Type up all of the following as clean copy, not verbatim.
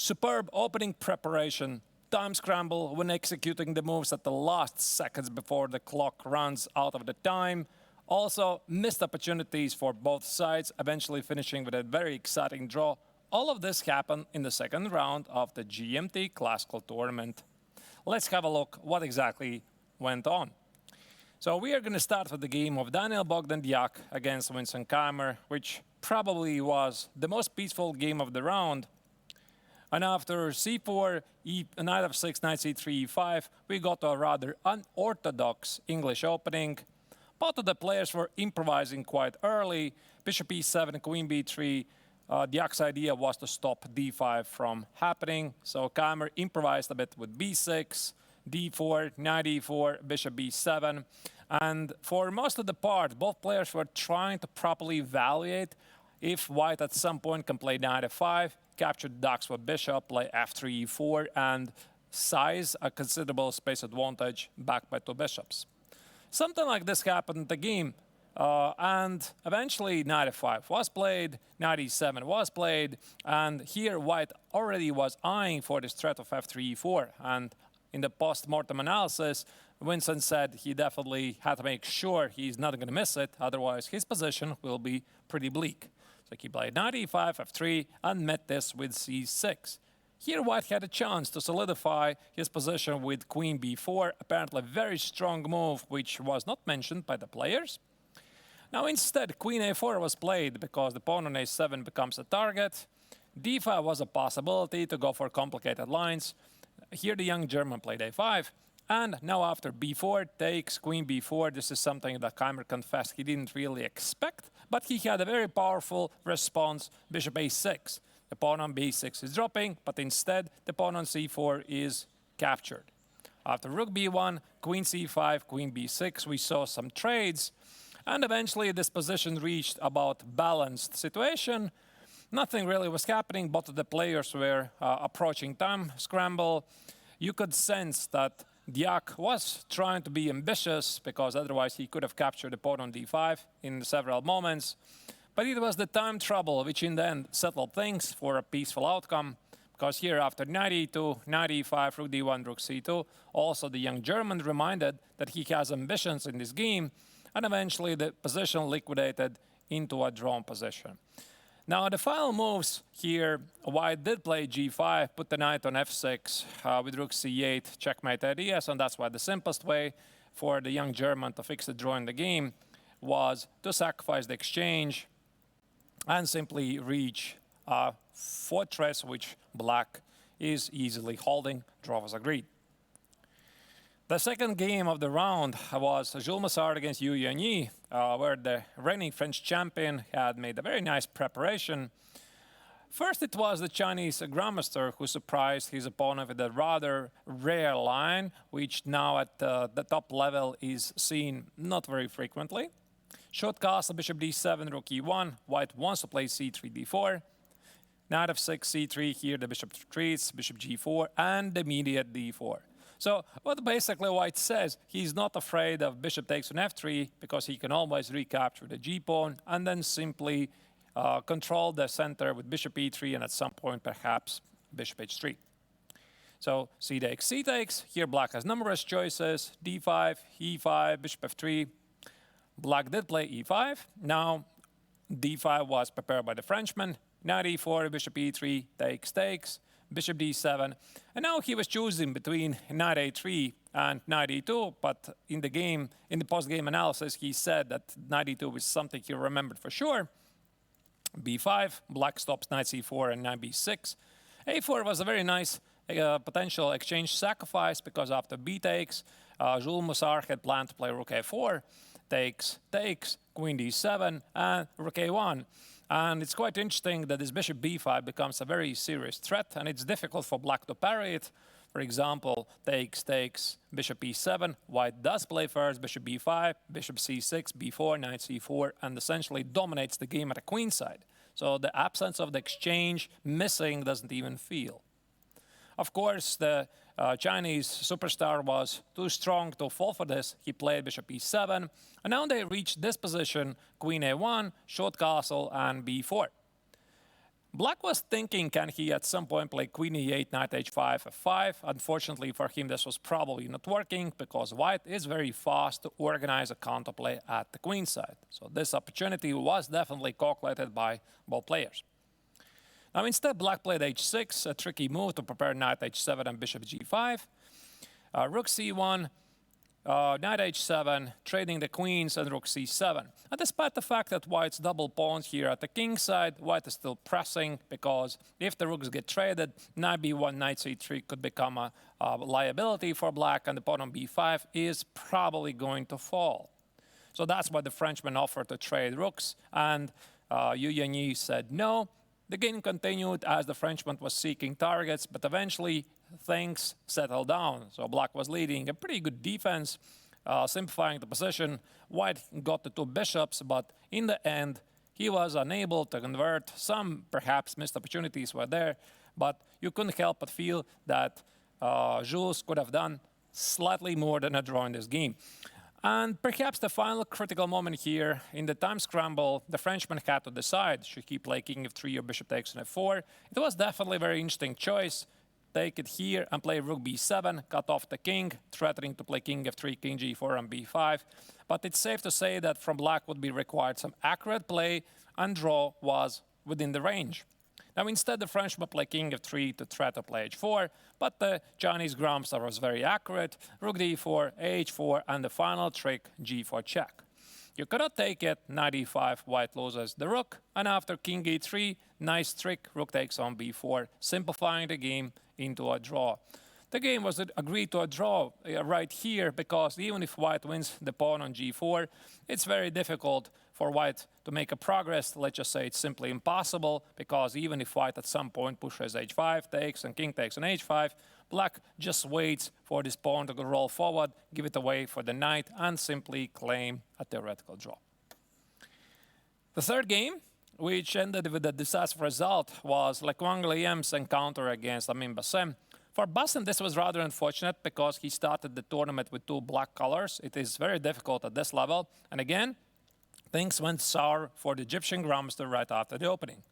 Superb opening preparation, time scramble when executing the moves at the last seconds before the clock runs out of the time. Also, missed opportunities for both sides, eventually finishing with a very exciting draw. All of this happened in the second round of the GMT Classical Tournament. Let's have a look what exactly went on. So we are going to start with the game of Daniel Bogdan-Diak against Vincent Keimer, which probably was the most peaceful game of the round. And after c4, knight f6, knight c3, e5, we got a rather unorthodox English opening. Both of the players were improvising quite early. Bishop e7, queen b3. Diak's idea was to stop d5 from happening. So Keimer improvised a bit with b6, d4, knight e4, bishop b7. And for most of the part, both players were trying to properly evaluate if white at some point can play knight f5, capture the ducks with bishop, play f3, e4, and size a considerable space advantage backed by two bishops. Something like this happened in the game, and eventually knight f5 was played, knight e7 was played, and here white already was eyeing for this threat of f3, e4. And in the post-mortem analysis, Vincent said he definitely had to make sure he's not going to miss it, otherwise his position will be pretty bleak. So he played knight e5, f3, and met this with c6. Here white had a chance to solidify his position with queen b4, apparently a very strong move, which was not mentioned by the players. Now instead, queen a4 was played because the pawn on a7 becomes a target. d5 was a possibility to go for complicated lines. Here the young German played a5. And now after b4 takes, queen b4, this is something that Keimer confessed he didn't really expect, but he had a very powerful response, bishop a6. The pawn on b6 is dropping, but instead the pawn on c4 is captured. After rook b1, queen c5, queen b6, we saw some trades, and eventually this position reached about balanced situation. Nothing really was happening, both of the players were approaching time scramble. You could sense that Diak was trying to be ambitious because otherwise he could have captured the pawn on d5 in several moments. But it was the time trouble which in the end settled things for a peaceful outcome. Because here after knight e2, knight e5, rook d1, rook c2, also the young German reminded that he has ambitions in this game, and eventually the position liquidated into a drawn position. Now the final moves here, white did play g5, put the knight on f6 with rook c8, checkmate ideas, and that's why the simplest way for the young German to fix the draw in the game was to sacrifice the exchange and simply reach a fortress which black is easily holding. Draw was agreed. The second game of the round was Jules Massard against Yu Yanyi, where the reigning French champion had made a very nice preparation. First, it was the Chinese grandmaster who surprised his opponent with a rather rare line, which now at the top level is seen not very frequently. Short castle, bishop d7, rook e1. White wants to play c3, d4. Knight f6, c3. Here the bishop retreats, bishop g4, and immediate d4. So what basically white says, he's not afraid of bishop takes on f3 because he can always recapture the g-pawn and then simply control the center with bishop e3 and at some point perhaps bishop h3. So c takes, c takes. Here black has numerous choices, d5, e5, bishop f3. Black did play e5. Now d5 was prepared by the Frenchman. Knight e4, bishop e3, takes, takes. Bishop d7, and now he was choosing between knight a3 and knight e2, but in the post-game analysis, he said that knight e2 was something he remembered for sure. b5, black stops knight c4 and knight b6. a4 was a very nice potential exchange sacrifice because after b takes, Jules Massard had planned to play rook a4, takes, takes, queen d7, and rook a1. And it's quite interesting that this bishop b5 becomes a very serious threat, and it's difficult for black to parry it. For example, takes, takes, bishop e7. White does play first, bishop b5, bishop c6, b4, knight c4, and essentially dominates the game at the queen side. So the absence of the exchange missing doesn't even feel. Of course, the Chinese superstar was too strong to fall for this. He played bishop e7, and now they reached this position, queen a1, short castle, and b4. Black was thinking, can he at some point play queen e8, knight h5, f5? Unfortunately for him, this was probably not working because white is very fast to organize a counterplay at the queen side. So this opportunity was definitely calculated by both players. Now instead, black played h6, a tricky move to prepare knight h7 and bishop g5. Rook c1, knight h7, trading the queens, and rook c7. And despite the fact that white's double pawns here at the king side, white is still pressing because if the rooks get traded, knight b1, knight c3 could become a liability for black, and the pawn on b5 is probably going to fall. So that's why the Frenchman offered to trade rooks, and Yu Yanyi said no. The game continued as the Frenchman was seeking targets, but eventually things settled down. So black was leading a pretty good defense, simplifying the position. White got the two bishops, but in the end, he was unable to convert. Some perhaps missed opportunities were there, but you couldn't help but feel that Jules could have done slightly more than a draw in this game. And perhaps the final critical moment here, in the time scramble, the Frenchman had to decide, should he play king f3 or bishop takes on f4? It was definitely a very interesting choice. Take it here and play rook b7, cut off the king, threatening to play king f3, king g4, and b5. But it's safe to say that from black would be required some accurate play, and draw was within the range. Now instead, the Frenchman played king f3 to try to play h4, but the Chinese grandmaster was very accurate. Rook d4, h4, and the final trick, g4 check. You cannot take it, knight e5, white loses the rook, and after king e3, nice trick, rook takes on b4, simplifying the game into a draw. The game was agreed to a draw right here because even if white wins the pawn on g4, it's very difficult for white to make a progress. Let's just say it's simply impossible because even if white at some point pushes h5, takes, and king takes on h5, black just waits for this pawn to roll forward, give it away for the knight, and simply claim a theoretical draw. The third game, which ended with a disastrous result, was Le Quangliem's encounter against Amin Bassem. For Bassem, this was rather unfortunate because he started the tournament with two black colors. It is very difficult at this level. And again, things went sour for the Egyptian grandmaster right after the opening.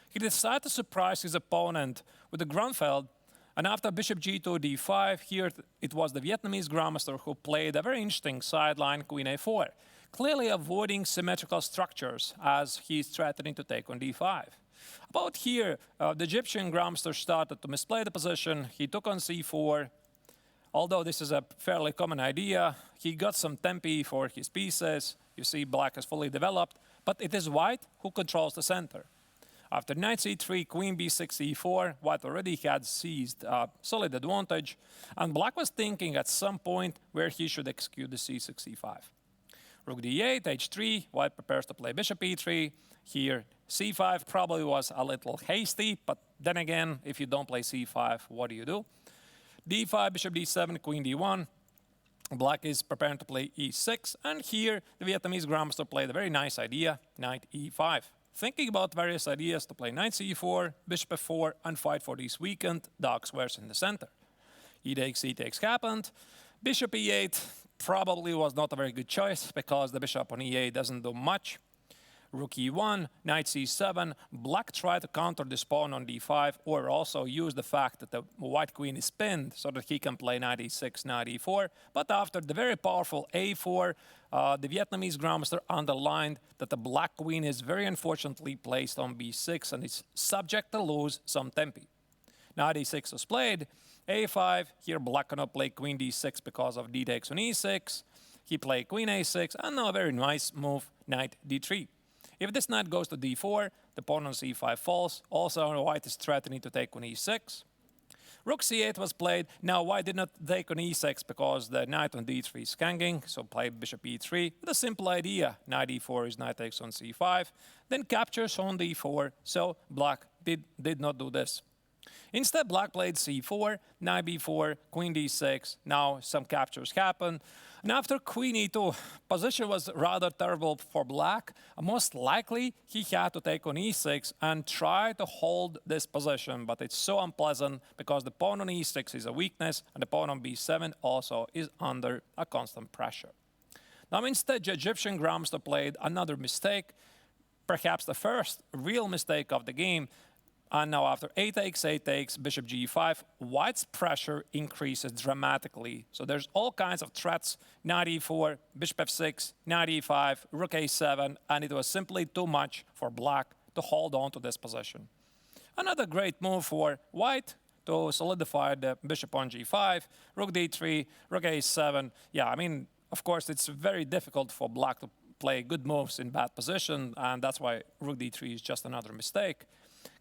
He decided to surprise his opponent with the Grunfeld, and after bishop g2, d5, here it was the Vietnamese grandmaster who played a very interesting sideline, queen a4, clearly avoiding symmetrical structures as he's threatening to take on d5. About here, the Egyptian grandmaster started to misplay the position. He took on c4. Although this is a fairly common idea, he got some tempi for his pieces. You see black is fully developed, but it is white who controls the center. After knight c3, queen b6, e4, white already had seized solid advantage, and black was thinking at some point where he should execute the c6, e5. Rook d8, h3, white prepares to play bishop e3. Here, c5 probably was a little hasty, but then again, if you don't play c5, what do? d5, bishop d7, queen d1. Black is preparing to play e6, and here the Vietnamese grandmaster played a very nice idea, knight e5. Thinking about various ideas to play knight c4, bishop f4, and fight for this weakened dark squares in the center. E takes happened. Bishop e8 probably was not a very good choice because the bishop on e8 doesn't do much. Rook e1, knight c7, black tried to counter this pawn on d5 or also use the fact that the white queen is pinned so that he can play knight e6, knight e4. But after the very powerful a4, the Vietnamese grandmaster underlined that the black queen is very unfortunately placed on b6 and is subject to lose some tempi. Knight e6 was played, a5, here black cannot play queen d6 because of d takes on e6. He played queen a6, and now a very nice move, knight d3. If this knight goes to d4, the pawn on c5 falls. Also, white is threatening to take on e6. Rook c8 was played. Now, white did not take on e6 because the knight on d3 is hanging, so played bishop e3 with a simple idea. Knight e4 is knight takes on c5, then captures on d4, so black did not do this. Instead, black played c4, knight b4, queen d6. Now some captures happen. And after queen e2, position was rather terrible for black. Most likely, he had to take on e6 and try to hold this position. But it's so unpleasant because the pawn on e6 is a weakness, and the pawn on b7 also is under a constant pressure. Now instead, the Egyptian grandmaster played another mistake, perhaps the first real mistake of the game. And now after a takes, bishop g5, white's pressure increases dramatically. So there's all kinds of threats, knight e4, bishop f6, knight e5, rook a7, and it was simply too much for black to hold on to this position. Another great move for white to solidify the bishop on g5, rook d3, rook a7. Yeah, I mean, of course, it's very difficult for black to play good moves in bad position, and that's why rook d3 is just another mistake.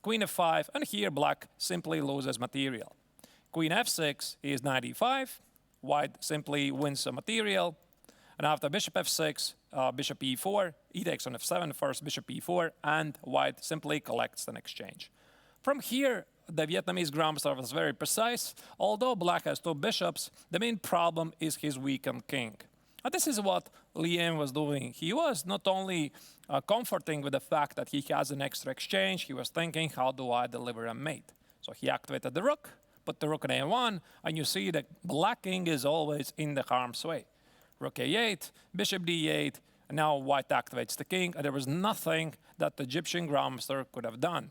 Queen f5, and here black simply loses material. Queen f6 is knight e5. White simply wins some material. And after bishop f6, bishop e4, e takes on f7, first bishop e4, and white simply collects an exchange. From here, the Vietnamese grandmaster was very precise. Although black has two bishops, the main problem is his weakened king. And this is what Liam was doing. He was not only comforting with the fact that he has an extra exchange, he was thinking, how do I deliver a mate? So he activated the rook, put the rook on a1, and you see that black king is always in the harm's way. Rook a8, bishop d8, and now white activates the king, and there was nothing that the Egyptian grandmaster could have done.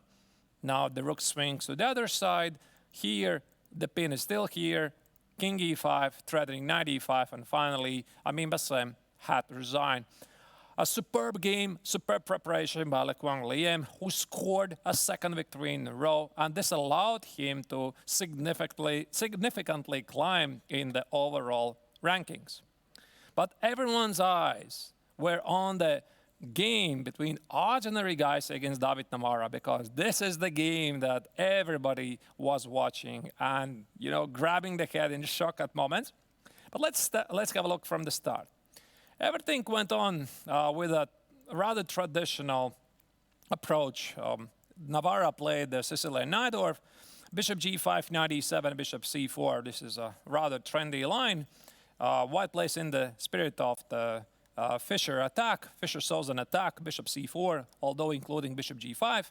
Now the rook swings to the other side. Here, the pin is still here. King e5, threatening knight e5, and finally, Amin Bassem had to resign. A superb game, superb preparation by Le Quang Liem, who scored a second victory in a row, and this allowed him to significantly climb in the overall rankings. But everyone's eyes were on the game between Arjun Erigaisi against David Navarra, because this is the game that everybody was watching and, you know, grabbing the head in shock at moments. But let's have a look from the start. Everything went on with a rather traditional approach. Navarra played the Sicilian Najdorf, bishop g5, knight e7, bishop c4. This is a rather trendy line. White plays in the spirit of the Fischer attack. Fischer shows an attack, bishop c4, although including bishop g5,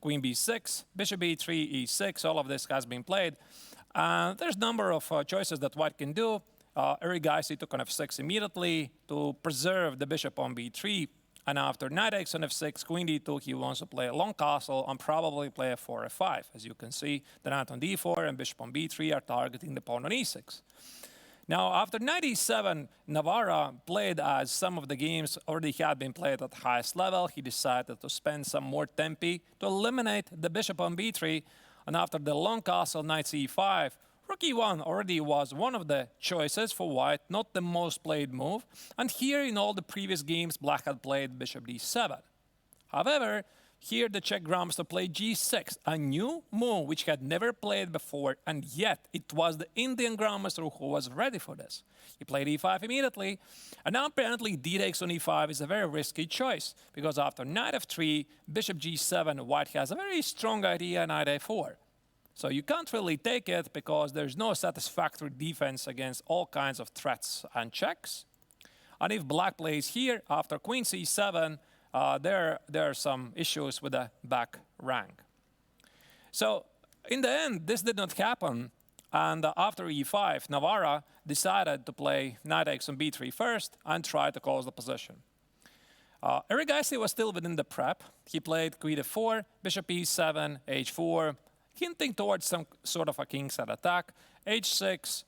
queen b6, bishop e3, e6. All of this has been played. There's a number of choices that white can do. Erigaisi took on f6 immediately to preserve the bishop on b3. And after knight takes on f6, queen d2, he wants to play a long castle and probably play f4, f5. As you can see, the knight on d4 and bishop on b3 are targeting the pawn on e6. Now, after knight e7, Navarra played as some of the games already had been played at the highest level. He decided to spend some more tempi to eliminate the bishop on b3. And after the long castle, knight c5, rook e1 already was one of the choices for white, not the most played move. And here in all the previous games, black had played bishop d7. However, here the Czech grandmaster played g6, a new move which had never played before, and yet it was the Indian grandmaster who was ready for this. He played e5 immediately, and now apparently d takes on e5 is a very risky choice, because after knight f3, bishop g7, white has a very strong idea, knight a4. So you can't really take it because there's no satisfactory defense against all kinds of threats and checks. And if black plays here, after queen c7, there are some issues with the back rank. So in the end, this did not happen. And after e5, Navarra decided to play knight takes on b3 first and try to close the position. Erigaisi was still within the prep. He played queen f4, bishop e7, h4, hinting towards some sort of a kingside attack, h6,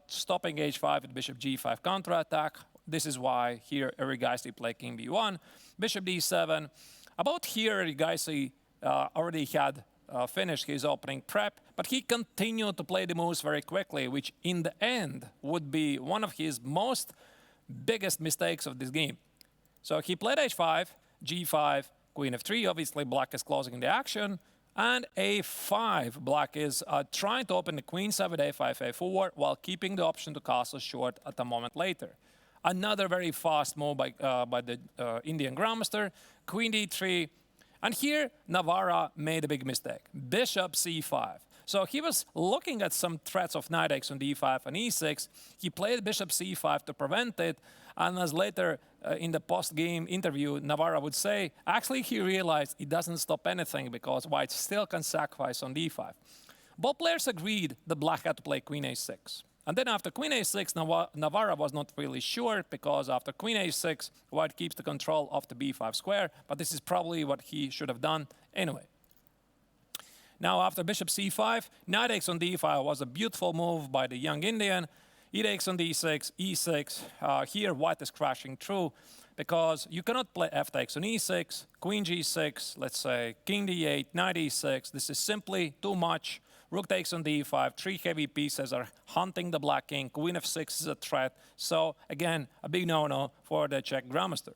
stopping h5 with bishop g5 counterattack. This is why here Erigaisi played king b1, bishop d7. About here, Erigaisi already had finished his opening prep, but he continued to play the moves very quickly, which in the end would be one of his most biggest mistakes of this game. So he played h5, g5, queen f3. Obviously, black is closing the action. And a5, black is trying to open the queen side with a5, a4, while keeping the option to castle short at a moment later. Another very fast move by the Indian grandmaster, queen d3. And here, Navarra made a big mistake, bishop c5. So he was looking at some threats of knight takes on d5 and e6. He played bishop c5 to prevent it. And as later in the post-game interview, Navarra would say, actually he realized it doesn't stop anything because white still can sacrifice on d5. Both players agreed that black had to play queen a6. And then after queen a6, Navarra was not really sure, because after queen a6, white keeps the control of the b5 square. But this is probably what he should have done anyway. Now after bishop c5, knight takes on d5 was a beautiful move by the young Indian. E takes on d6, e6. Here white is crashing through because you cannot play f takes on e6, queen g6, let's say king d8, knight e6. This is simply too much. Rook takes on d5, 3 heavy pieces are hunting the black king, queen f6 is a threat. So again, a big no-no for the Czech grandmaster.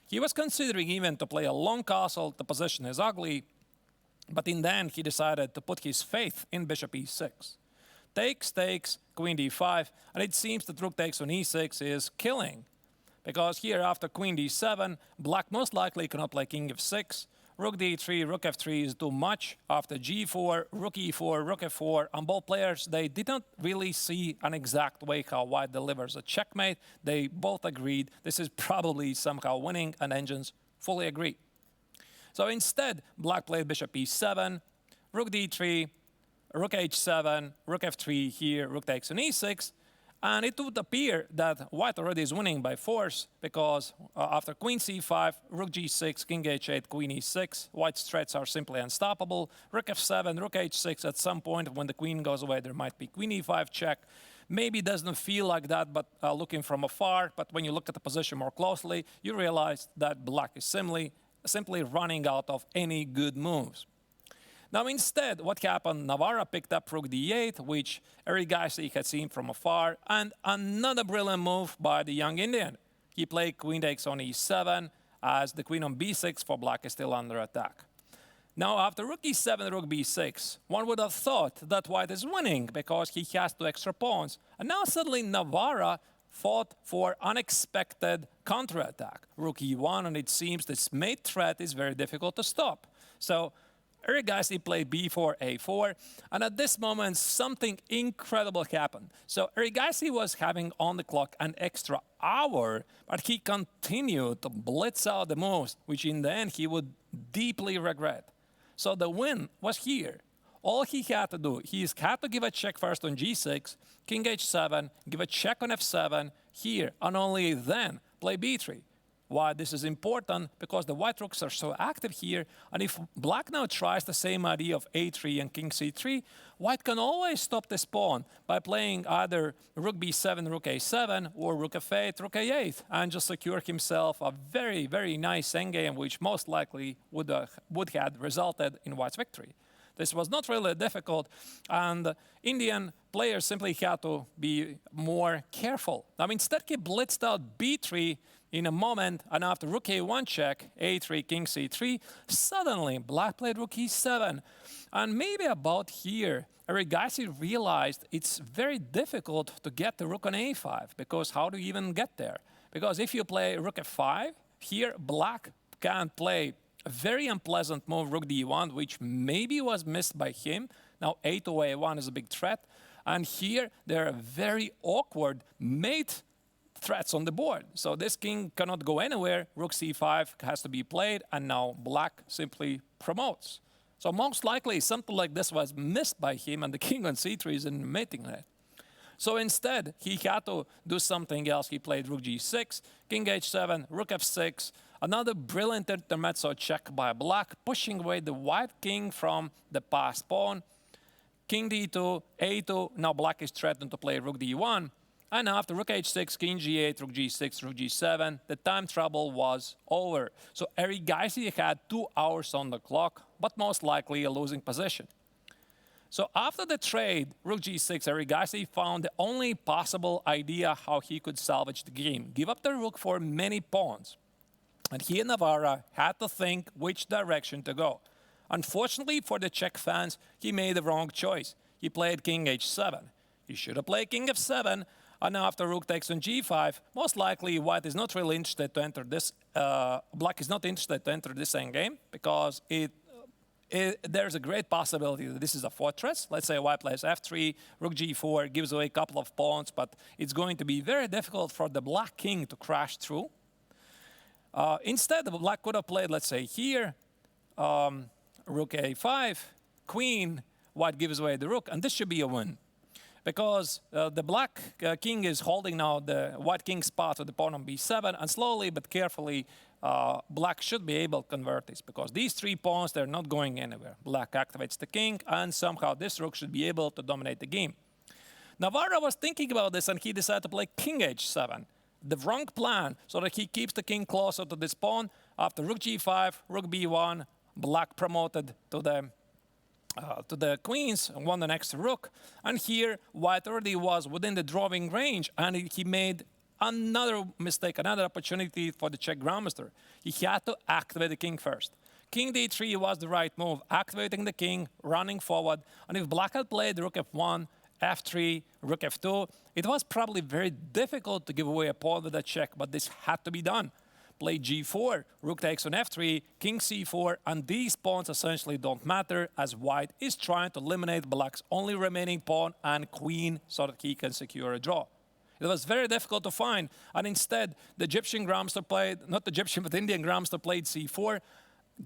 He was considering even to play a long castle, the position is ugly, but in the end he decided to put his faith in bishop e6. Takes, queen d5, and it seems that rook takes on e6 is killing. Because here after queen d7, black most likely cannot play king f6. Rook d3, rook f3 is too much. After g4, rook e4, rook f4, and both players, they did not really see an exact way how white delivers a checkmate. They both agreed this is probably somehow winning, and engines fully agree. So instead, black played bishop e7, rook d3, rook h7, rook f3 here, rook takes on e6. And it would appear that white already is winning by force because after queen c5, rook g6, king h8, queen e6, white's threats are simply unstoppable. Rook f7, rook h6, at some point when the queen goes away, there might be queen e5 check. Maybe it doesn't feel like that, but looking from afar, but when you look at the position more closely, you realize that black is simply running out of any good moves. Now instead, what happened, Navarra picked up rook d8, which Eric Gaisi had seen from afar, and another brilliant move by the young Indian. He played queen takes on e7, as the queen on b6 for black is still under attack. Now after rook e7, rook b6, one would have thought that white is winning because he has 2 extra pawns. And now suddenly Navarra fought for unexpected counterattack. Rook e1, and it seems this mate threat is very difficult to stop. So Eric Gaisi played b4, a4, and at this moment, something incredible happened. So Eric Gaisi was having on the clock an extra hour, but he continued to blitz out the moves, which in the end he would deeply regret. So the win was here. All he had to do, he had to give a check first on g6, king h7, give a check on f7 here, and only then play b3. Why this is important? Because the white rooks are so active here, and if black now tries the same idea of a3 and king c3, white can always stop this pawn by playing either rook b7, rook a7, or rook f8, rook a8, and just secure himself a very, very nice endgame, which most likely would have resulted in white's victory. This was not really difficult, and Indian players simply had to be more careful. Now, instead, he blitzed out b3 in a moment, and after rook a1 check, a3, king c3, suddenly black played rook e7. And maybe about here, Eric Gaisi realized it's very difficult to get the rook on a5, because how do you even get there? Because if you play rook f5, here black can play a very unpleasant move, rook d1, which maybe was missed by him. Now a to a1 is a big threat, and here there are very awkward mate threats on the board. So this king cannot go anywhere, rook c5 has to be played, and now black simply promotes. So most likely something like this was missed by him, and the king on c3 is in mating net. So instead, he had to do something else. He played rook g6, king h7, rook f6, another brilliant intermezzo check by black, pushing away the white king from the passed pawn. King d2, a2, now black is threatened to play rook d1. And after rook h6, king g8, rook g6, rook g7, the time trouble was over. So Eric Gaisi had 2 hours on the clock, but most likely a losing position. So after the trade, rook g6, Eric Gaisi found the only possible idea how he could salvage the game. Give up the rook for many pawns. And he and Navarra had to think which direction to go. Unfortunately for the Czech fans, he made the wrong choice. He played king h7. He should have played king f7. And after rook takes on g5, most likely white is not really interested to enter this, black is not interested to enter this endgame because there's a great possibility that this is a fortress. Let's say white plays f3, rook g4, gives away a couple of pawns, but it's going to be very difficult for the black king to crash through. Instead, the black could have played, let's say here, rook a5, queen, white gives away the rook, and this should be a win. Because the black king is holding now the white king's spot with the pawn on b7, and slowly but carefully, Black should be able to convert this, because these 3 pawns, they're not going anywhere. Black activates the king, and somehow this rook should be able to dominate the game. Navarra was thinking about this, and he decided to play king h7. The wrong plan, so that he keeps the king closer to this pawn. After rook g5, rook b1, Black promoted to the queens and won the next rook. And here, White already was within the drawing range, and he made another mistake, another opportunity for the Czech grandmaster. He had to activate the king first. King d3 was the right move, activating the king, running forward. And if Black had played rook f1, f3, rook f2, it was probably very difficult to give away a pawn with a check, but this had to be done. Play g4, rook takes on f3, king c4, and these pawns essentially don't matter, as White is trying to eliminate Black's only remaining pawn and queen so that he can secure a draw. It was very difficult to find, and instead the Egyptian grandmaster played, not the Egyptian, but Indian grandmaster played c4,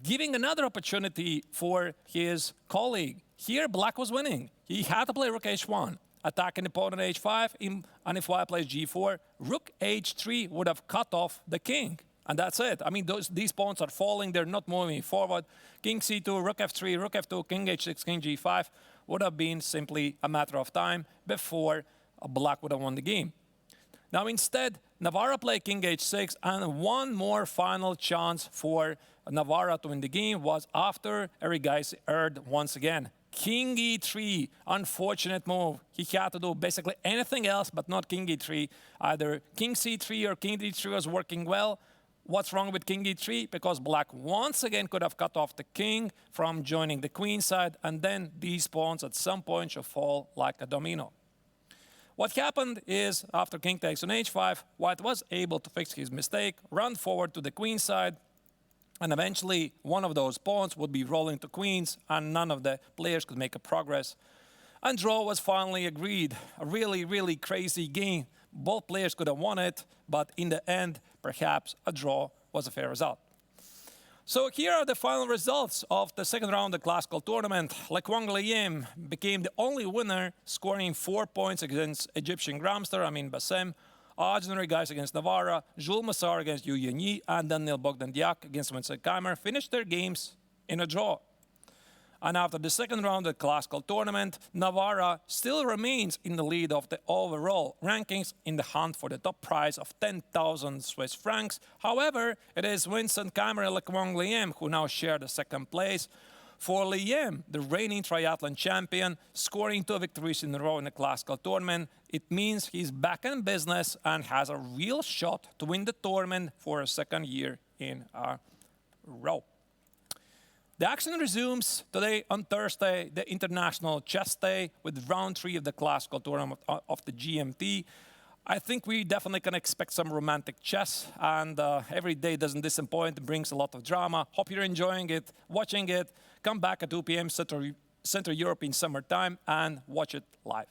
giving another opportunity for his colleague. Here, Black was winning. He had to play rook h1, attacking the pawn on h5, and if White plays g4, rook h3 would have cut off the king. And that's it. I mean, these pawns are falling. They're not moving forward. King c2, rook f3, rook f2, king h6, king g5 would have been simply a matter of time before Black would have won the game. Now, instead, Navarra played king h6, and one more final chance for Navarra to win the game was after Erigaisi erred once again. King e3, unfortunate move. He had to do basically anything else but not king e3. Either king c3 or king d3 was working well. What's wrong with king e3? Because Black once again could have cut off the king from joining the queen side, and then these pawns at some point should fall like a domino. What happened is, after king takes on h5, White was able to fix his mistake, run forward to the queen side, and eventually one of those pawns would be rolling to queens, and none of the players could make a progress. And draw was finally agreed. A really, really crazy game. Both players could have won it, but in the end, perhaps a draw was a fair result. So here are the final results of the second round of the classical tournament. Le Quang Liem became the only winner, scoring 4 points against Egyptian grandmaster Amin Bassem, Arjun Erigaisi against Navarra, Jules Massar against Yu Yanyi, and Daniel Bogdandiak against Vincent Keimer finished their games in a draw. And after the second round of the classical tournament, Navarra still remains in the lead of the overall rankings in the hunt for the top prize of 10,000 Swiss francs. However, it is Vincent Keimer and Le Quang Liem who now share the second place. For Liem, the reigning triathlon champion, scoring 2 victories in a row in the classical tournament, it means he's back in business and has a real shot to win the tournament for a second year in a row. The action resumes today on Thursday, the International Chess Day, with round 3 of the classical tournament of the GMT. I think we definitely can expect some romantic chess, and every day doesn't disappoint. It brings a lot of drama. Hope you're enjoying it, watching it. Come back at 2 p.m. Central European Summer Time and watch it live.